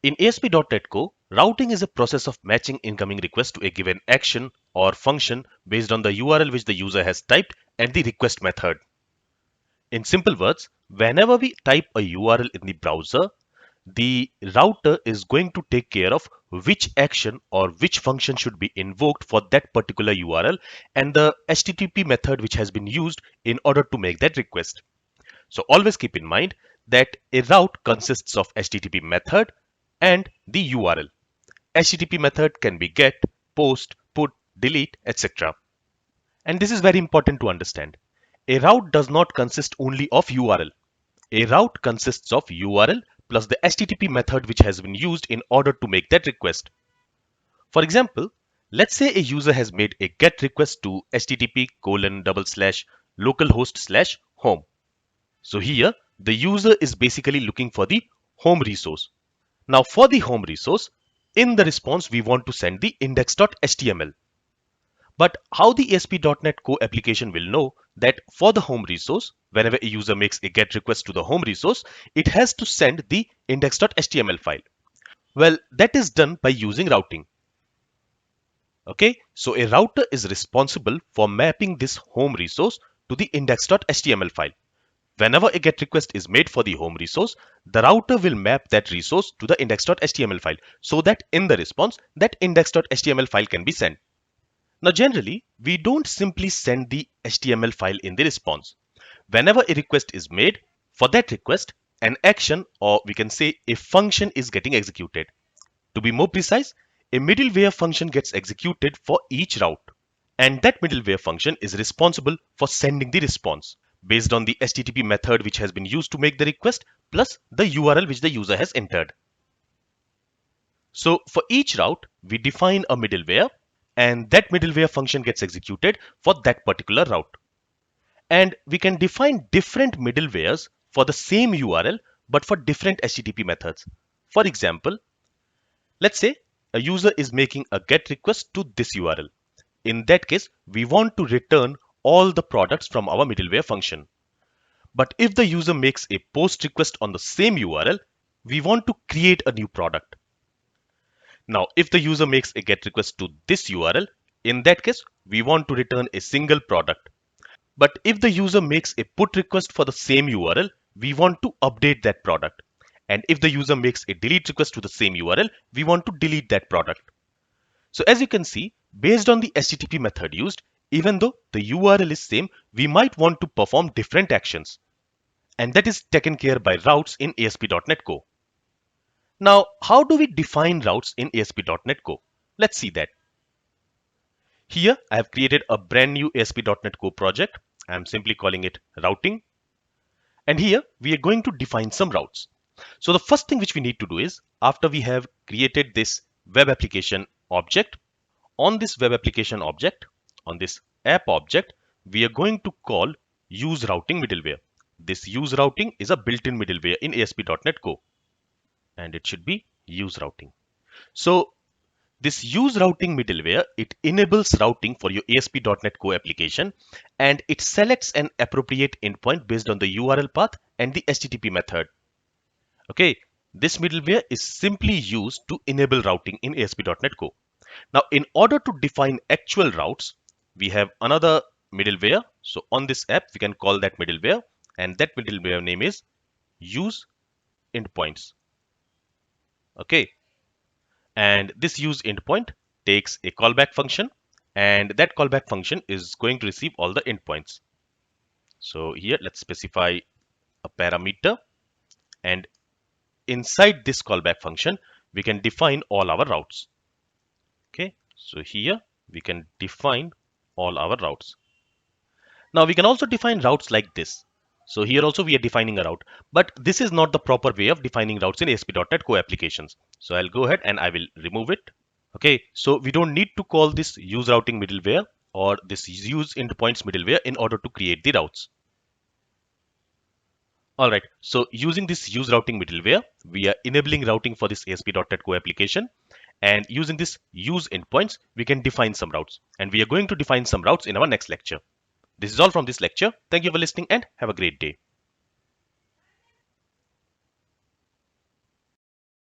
In ASP.NET Core, routing is a process of matching incoming requests to a given action or function based on the URL which the user has typed and the request method. In simple words, whenever we type a URL in the browser, the router is going to take care of which action or which function should be invoked for that particular URL and the HTTP method which has been used in order to make that request. So always keep in mind that a route consists of HTTP method and the URL. HTTP method can be get, post, put, delete, etc. And this is very important to understand. A route does not consist only of URL. A route consists of URL plus the HTTP method which has been used in order to make that request. For example, let's say a user has made a GET request to http://localhost/home. So here the user is basically looking for the home resource. Now for the home resource, in the response we want to send the index.html. But how the ASP.NET Core application will know that for the home resource, whenever a user makes a GET request to the home resource, it has to send the index.html file. Well, that is done by using routing. Okay, so a router is responsible for mapping this home resource to the index.html file. Whenever a GET request is made for the home resource, the router will map that resource to the index.html file so that in the response, that index.html file can be sent. Now generally, we don't simply send the HTML file in the response. Whenever a request is made, for that request, an action or we can say a function is getting executed. To be more precise, a middleware function gets executed for each route. And that middleware function is responsible for sending the response based on the HTTP method which has been used to make the request plus the URL which the user has entered. So for each route, we define a middleware and that middleware function gets executed for that particular route. And we can define different middlewares for the same URL but for different HTTP methods. For example, let's say a user is making a GET request to this URL. In that case, we want to return all the products from our middleware function. But if the user makes a POST request on the same URL, we want to create a new product. Now, if the user makes a GET request to this URL, in that case, we want to return a single product. But if the user makes a PUT request for the same URL, we want to update that product. And if the user makes a delete request to the same URL, we want to delete that product. So as you can see, based on the HTTP method used, even though the URL is same, we might want to perform different actions. And that is taken care by routes in ASP.NET Core. Now, how do we define routes in ASP.NET Core? Let's see that. Here, I have created a brand new ASP.NET Core project. I'm simply calling it routing. And here, we are going to define some routes. So the first thing which we need to do is, after we have created this web application object, on this web application object, on this app object, we are going to call use routing middleware. This use routing is a built-in middleware in ASP.NET Core. And it should be use routing. So this use routing middleware, it enables routing for your ASP.NET Core application and it selects an appropriate endpoint based on the URL path and the HTTP method. Okay, this middleware is simply used to enable routing in ASP.NET Core. Now, in order to define actual routes, we have another middleware. So on this app, we can call that middleware and that middleware name is use endpoints. Okay, and this use endpoint takes a callback function and that callback function is going to receive all the endpoints. So here let's specify a parameter and inside this callback function we can define all our routes. Okay, so here we can define all our routes. Now we can also define routes like this. So here also we are defining a route, but this is not the proper way of defining routes in ASP.NET Core applications. So I'll go ahead and I will remove it. Okay, so we don't need to call this use routing middleware or this use endpoints middleware in order to create the routes. Alright, so using this use routing middleware, we are enabling routing for this ASP.NET Core application. And using this use endpoints, we can define some routes. And we are going to define some routes in our next lecture. This is all from this lecture. Thank you for listening and have a great day.